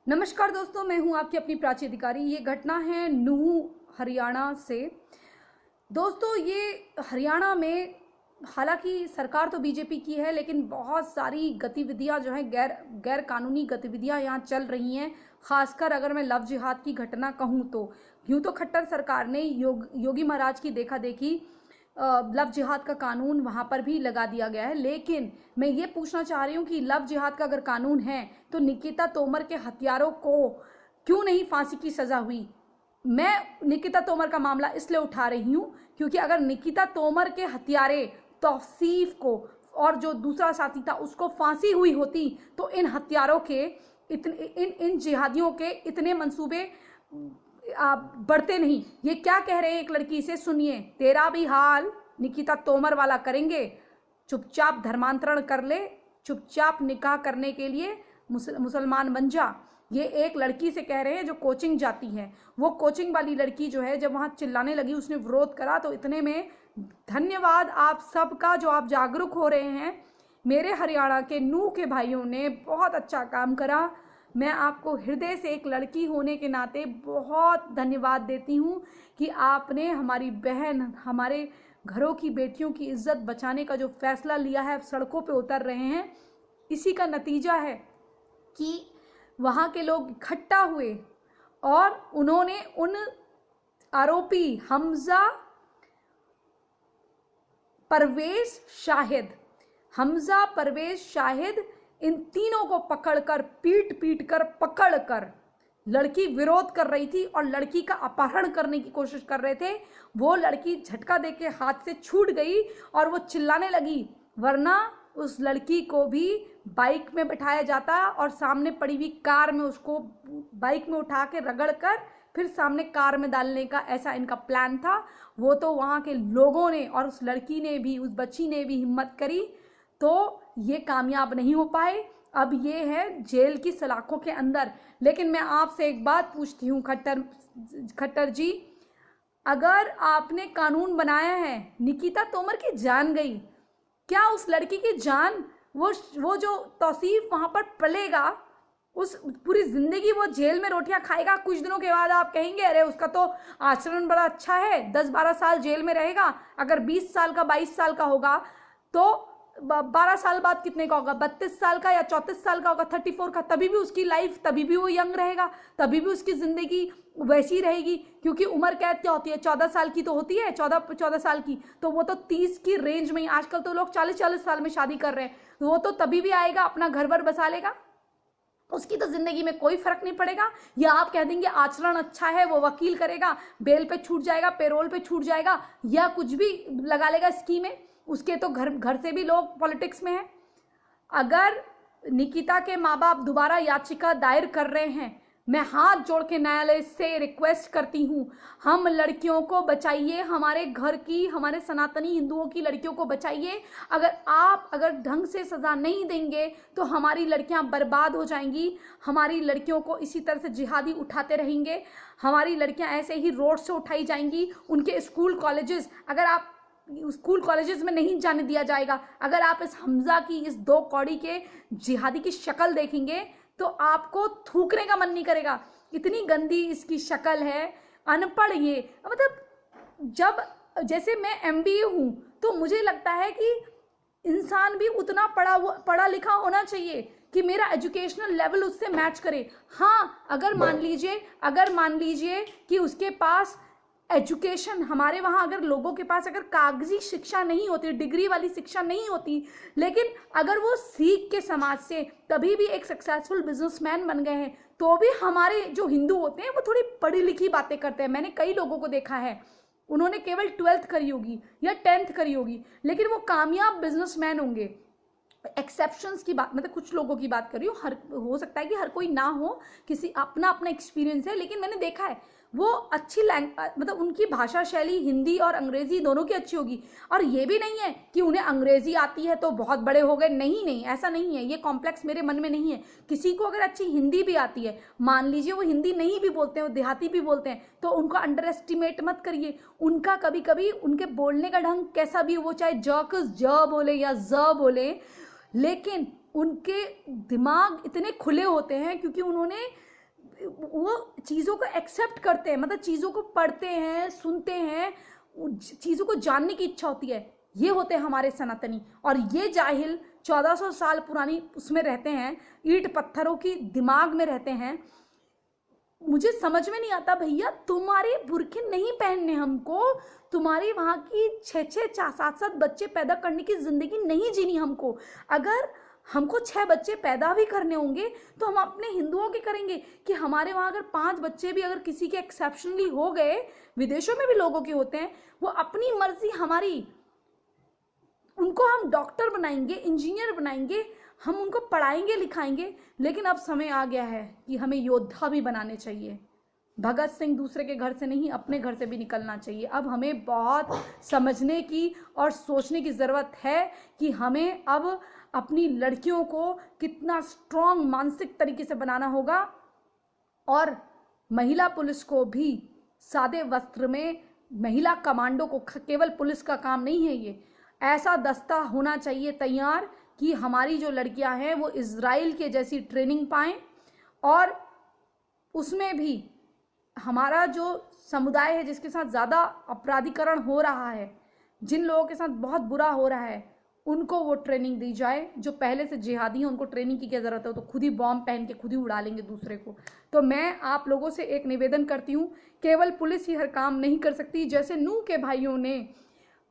नमस्कार दोस्तों, मैं हूं आपकी अपनी प्राची अधिकारी। ये घटना है नूह हरियाणा से। दोस्तों, ये हरियाणा में हालांकि सरकार तो बीजेपी की है, लेकिन बहुत सारी गतिविधियां जो हैं गैर कानूनी गतिविधियां यहाँ चल रही हैं। खासकर अगर मैं लव जिहाद की घटना कहूँ तो यूं तो खट्टर सरकार ने योगी महाराज की देखा देखी लव जिहाद का कानून वहाँ पर भी लगा दिया गया है। लेकिन मैं ये पूछना चाह रही हूँ कि लव जिहाद का अगर कानून है तो निकिता तोमर के हत्यारों को क्यों नहीं फांसी की सजा हुई। मैं निकिता तोमर का मामला इसलिए उठा रही हूँ क्योंकि अगर निकिता तोमर के हत्यारे तौसीफ को और जो दूसरा साथी था उसको फांसी हुई होती तो इन हत्यारों के इन जिहादियों के इतने मंसूबे बढ़ते नहीं। ये क्या कह रहे हैं एक लड़की से, सुनिए। तेरा भी हाल निकिता तोमर वाला करेंगे, चुपचाप धर्मांतरण कर ले, चुपचाप निकाह करने के लिए मुसलमान बन जा। ये एक लड़की से कह रहे हैं जो कोचिंग जाती है। वो कोचिंग वाली लड़की जो है जब वहां चिल्लाने लगी, उसने विरोध करा, तो इतने में धन्यवाद आप सबका जो आप जागरूक हो रहे हैं। मेरे हरियाणा के नूह के भाइयों ने बहुत अच्छा काम करा। मैं आपको हृदय से एक लड़की होने के नाते बहुत धन्यवाद देती हूँ कि आपने हमारी बहन, हमारे घरों की बेटियों की इज्जत बचाने का जो फैसला लिया है, सड़कों पे उतर रहे हैं। इसी का नतीजा है कि वहाँ के लोग इकट्ठा हुए और उन्होंने उन आरोपी हमजा, परवेज शाहिद इन तीनों को पकड़कर पीट कर पकड़कर, लड़की विरोध कर रही थी और लड़की का अपहरण करने की कोशिश कर रहे थे। वो लड़की झटका देके हाथ से छूट गई और वो चिल्लाने लगी, वरना उस लड़की को भी बाइक में बिठाया जाता और सामने पड़ी हुई कार में उसको बाइक में उठा के रगड़ कर फिर सामने कार में डालने का ऐसा इनका प्लान था। वो तो वहाँ के लोगों ने और उस लड़की ने भी, उस बच्ची ने भी हिम्मत करी, तो ये कामयाब नहीं हो पाए। अब ये है जेल की सलाखों के अंदर। लेकिन मैं आपसे एक बात पूछती हूँ खट्टर जी, अगर आपने कानून बनाया है, निकिता तोमर की जान गई, क्या उस लड़की की जान, वो जो तौसीफ वहां पर पलेगा, उस पूरी जिंदगी वो जेल में रोटियां खाएगा। कुछ दिनों के बाद आप कहेंगे अरे उसका तो आचरण बड़ा अच्छा है, 10-12 साल जेल में रहेगा। अगर 20 साल का 22 साल का होगा तो 12 साल बाद कितने का होगा, 32 साल का या 34 साल का होगा, 34 का। तभी भी उसकी लाइफ, तभी भी वो यंग रहेगा, तभी भी उसकी जिंदगी वैसी रहेगी। क्योंकि उम्र कैद क्या होती है, 14 साल की तो होती है, 14 साल की, तो वो तो 30 की रेंज में ही, आजकल तो लोग 40-40 साल में शादी कर रहे हैं, वो तो तभी भी आएगा, अपना घर वर बसा लेगा, उसकी तो जिंदगी में कोई फर्क नहीं पड़ेगा। या आप कह देंगे आचरण अच्छा है, वो वकील करेगा, बेल पे छूट जाएगा, पेरोल पे छूट जाएगा, या कुछ भी लगा लेगा स्कीमें, उसके तो घर से भी लोग पॉलिटिक्स में हैं। अगर निकिता के माँ बाप दोबारा याचिका दायर कर रहे हैं, मैं हाथ जोड़ के न्यायालय से रिक्वेस्ट करती हूँ, हम लड़कियों को बचाइए, हमारे घर की, हमारे सनातनी हिंदुओं की लड़कियों को बचाइए। अगर ढंग से सजा नहीं देंगे तो हमारी लड़कियां बर्बाद हो जाएंगी। हमारी लड़कियों को इसी तरह से जिहादी उठाते रहेंगे, हमारी लड़कियां ऐसे ही रोड से उठाई जाएंगी। उनके स्कूल कॉलेजेस, अगर आप स्कूल कॉलेजेस में नहीं जाने दिया जाएगा। अगर आप इस हमजा की, इस 2 कौड़ी के जिहादी की शक्ल देखेंगे तो आपको थूकने का मन नहीं करेगा, इतनी गंदी इसकी शक्ल है। अनपढ़, ये मतलब, जब जैसे मैं MBA हूं तो मुझे लगता है कि इंसान भी उतना पढ़ा लिखा होना चाहिए कि मेरा एजुकेशनल लेवल उससे मैच करे। हाँ, अगर मान लीजिए कि उसके पास एजुकेशन, हमारे वहाँ अगर लोगों के पास अगर कागजी शिक्षा नहीं होती, डिग्री वाली शिक्षा नहीं होती, लेकिन अगर वो सीख के समाज से तभी भी एक सक्सेसफुल बिजनेसमैन बन गए हैं, तो भी हमारे जो हिंदू होते हैं वो थोड़ी पढ़ी लिखी बातें करते हैं। मैंने कई लोगों को देखा है, उन्होंने केवल 12th करी होगी या 10th करी होगी, लेकिन वो कामयाब बिजनेसमैन होंगे। एक्सेप्शंस की बात, मतलब कुछ लोगों की बात कर रही हूँ, हर हो सकता है कि हर कोई ना हो, किसी अपना अपना एक्सपीरियंस है, लेकिन मैंने देखा है वो अच्छी मतलब उनकी भाषा शैली हिंदी और अंग्रेजी दोनों की अच्छी होगी। और ये भी नहीं है कि उन्हें अंग्रेजी आती है तो बहुत बड़े हो गए, नहीं, ऐसा नहीं है, ये कॉम्प्लेक्स मेरे मन में नहीं है। किसी को अगर अच्छी हिंदी भी आती है, मान लीजिए वो हिंदी नहीं भी बोलते हैं, वो देहाती भी बोलते हैं, तो उनको अंडर एस्टिमेट मत करिए। उनका कभी कभी उनके बोलने का ढंग कैसा भी हो, वो चाहे ज बोले या ज बोले, लेकिन उनके दिमाग इतने खुले होते हैं क्योंकि उन्होंने वो चीज़ों को एक्सेप्ट करते हैं, मतलब चीज़ों को पढ़ते हैं, सुनते हैं, चीज़ों को जानने की इच्छा होती है। ये होते हैं हमारे सनातनी। और ये जाहिल 1400 साल पुरानी उसमें रहते हैं, ईंट पत्थरों की दिमाग में रहते हैं। मुझे समझ में नहीं आता भैया, तुम्हारे बुरखे नहीं पहनने हमको, तुम्हारी वहाँ की 6-6 7-7 बच्चे पैदा करने की जिंदगी नहीं जीनी हमको। अगर हमको 6 बच्चे पैदा भी करने होंगे तो हम अपने हिंदुओं के करेंगे कि हमारे वहाँ अगर 5 बच्चे भी अगर किसी के एक्सेप्शनली हो गए, विदेशों में भी लोगों के होते हैं, वो अपनी मर्जी हमारी, उनको हम डॉक्टर बनाएंगे, इंजीनियर बनाएंगे, हम उनको पढ़ाएंगे लिखाएंगे। लेकिन अब समय आ गया है कि हमें योद्धा भी बनाने चाहिए। भगत सिंह दूसरे के घर से नहीं, अपने घर से भी निकलना चाहिए। अब हमें बहुत समझने की और सोचने की ज़रूरत है कि हमें अब अपनी लड़कियों को कितना स्ट्रॉन्ग मानसिक तरीके से बनाना होगा। और महिला पुलिस को भी सादे वस्त्र में, महिला कमांडो को, केवल पुलिस का काम नहीं है ये, ऐसा दस्ता होना चाहिए तैयार कि हमारी जो लड़कियां हैं वो इजराइल के जैसी ट्रेनिंग पाएं। और उसमें भी हमारा जो समुदाय है जिसके साथ ज़्यादा अपराधीकरण हो रहा है, जिन लोगों के साथ बहुत बुरा हो रहा है, उनको वो ट्रेनिंग दी जाए। जो पहले से जिहादी हैं उनको ट्रेनिंग की क्या ज़रूरत है, वो तो खुद ही बॉम्ब पहन के खुद ही उड़ा लेंगे दूसरे को। तो मैं आप लोगों से एक निवेदन करती हूँ, केवल पुलिस ही हर काम नहीं कर सकती। जैसे नूह के भाइयों ने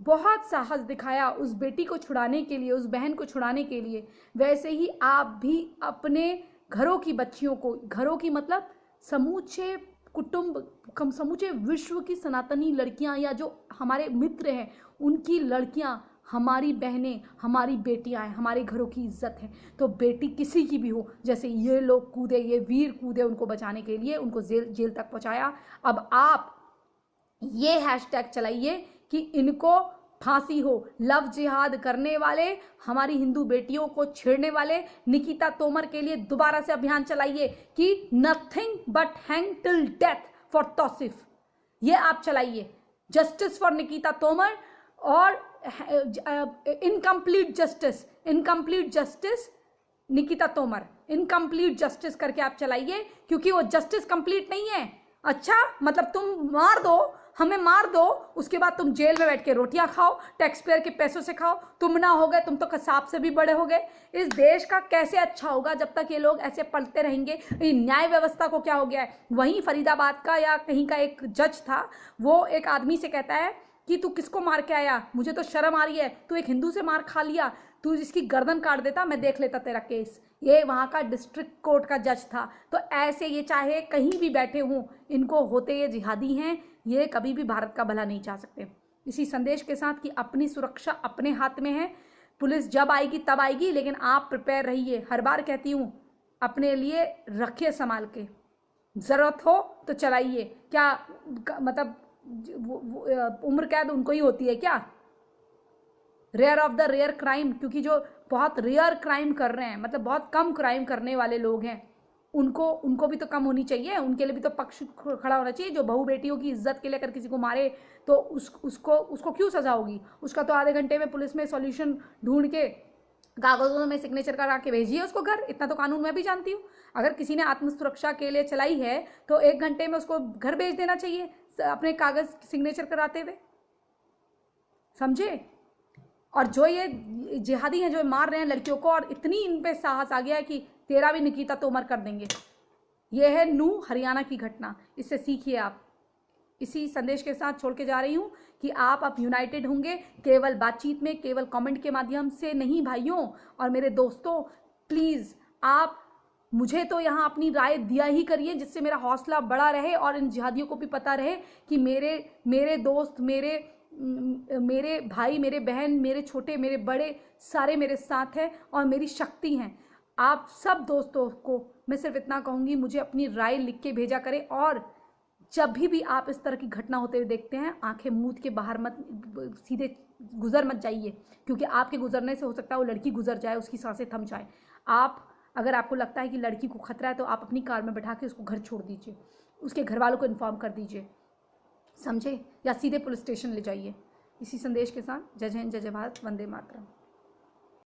बहुत साहस दिखाया उस बेटी को छुड़ाने के लिए, उस बहन को छुड़ाने के लिए, वैसे ही आप भी अपने घरों की बच्चियों को, घरों की मतलब समूचे कुटुंब, समूचे विश्व की सनातनी लड़कियां या जो हमारे मित्र हैं उनकी लड़कियां हमारी बहनें, हमारी बेटियां हैं, हमारे घरों की इज्जत है। तो बेटी किसी की भी हो, जैसे ये लोग कूदे, ये वीर कूदे उनको बचाने के लिए, उनको जेल तक पहुंचाया। अब आप ये हैशटैग चलाइए कि इनको फांसी हो। लव जिहाद करने वाले, हमारी हिंदू बेटियों को छेड़ने वाले निकिता तोमर के लिए दोबारा से अभियान चलाइए कि nothing but hang till death for Tauseef. ये आप चलाइए, जस्टिस फॉर निकिता तोमर और incomplete justice Nikita Tomar, incomplete justice करके आप चलाइए, क्योंकि वो जस्टिस कंप्लीट नहीं है। अच्छा, मतलब तुम मार दो, हमें मार दो, उसके बाद तुम जेल में बैठ के रोटियां खाओ, टैक्स पेयर के पैसों से खाओ। तुम ना हो गए, तुम तो कसाब से भी बड़े हो गए। इस देश का कैसे अच्छा होगा जब तक ये लोग ऐसे पलते रहेंगे। न्याय व्यवस्था को क्या हो गया है। वहीं फरीदाबाद का या कहीं का एक जज था, वो एक आदमी से कहता है कि तू किसको मार के आया, मुझे तो शर्म आ रही है, तू एक हिंदू से मार खा लिया, तू इसकी गर्दन काट देता, मैं देख लेता तेरा केस। ये वहाँ का डिस्ट्रिक्ट कोर्ट का जज था। तो ऐसे ये चाहे कहीं भी बैठे हों, इनको होते ये जिहादी हैं, ये कभी भी भारत का भला नहीं चाह सकते। इसी संदेश के साथ कि अपनी सुरक्षा अपने हाथ में है, पुलिस जब आएगी तब आएगी, लेकिन आप प्रिपेयर रहिए। हर बार कहती हूँ, अपने लिए रखिए संभाल के, ज़रूरत हो तो चलाइए। क्या मतलब उम्र कैद उनको ही होती है क्या? Rare of the rare crime, क्योंकि जो बहुत रेयर क्राइम कर रहे हैं, मतलब बहुत कम क्राइम करने वाले लोग हैं, उनको भी तो कम होनी चाहिए। उनके लिए भी तो पक्ष खड़ा होना चाहिए। जो बहू बेटियों की इज्जत के लिए अगर किसी को मारे तो उसको क्यों सजा होगी? उसका तो आधे घंटे में पुलिस में सॉल्यूशन ढूंढ के कागजों में सिग्नेचर करा के भेजिए उसको घर। इतना तो कानून मैं भी जानती हूँ। अगर किसी ने आत्मसुरक्षा के लिए चलाई है तो 1 घंटे में उसको घर भेज देना चाहिए अपने कागज सिग्नेचर कराते हुए, समझे? और जो ये जिहादी हैं जो मार रहे हैं लड़कियों को, और इतनी इन पे साहस आ गया है कि तेरा भी निकिता तोमर कर देंगे। ये है नूह हरियाणा की घटना, इससे सीखिए आप। इसी संदेश के साथ छोड़ के जा रही हूँ कि आप अब यूनाइटेड होंगे, केवल बातचीत में, केवल कमेंट के माध्यम से नहीं भाइयों और मेरे दोस्तों। प्लीज़ आप मुझे तो यहाँ अपनी राय दिया ही करिए, जिससे मेरा हौसला बड़ा रहे और इन जिहादियों को भी पता रहे कि मेरे दोस्त, मेरे भाई, मेरे बहन, मेरे छोटे, मेरे बड़े, सारे मेरे साथ हैं और मेरी शक्ति हैं। आप सब दोस्तों को मैं सिर्फ इतना कहूँगी, मुझे अपनी राय लिख के भेजा करें। और जब भी आप इस तरह की घटना होते हुए देखते हैं, आंखें मूंद के बाहर मत, सीधे गुजर मत जाइए, क्योंकि आपके गुजरने से हो सकता है वो लड़की गुजर जाए, उसकी सांसें थम जाए। अगर आपको लगता है कि लड़की को खतरा है तो आप अपनी कार में बैठा के उसको घर छोड़ दीजिए, उसके घर वालों को इन्फॉर्म कर दीजिए, समझे? या सीधे पुलिस स्टेशन ले जाइए। इसी संदेश के साथ जय हिंद, जय भारत, वंदे मातरम।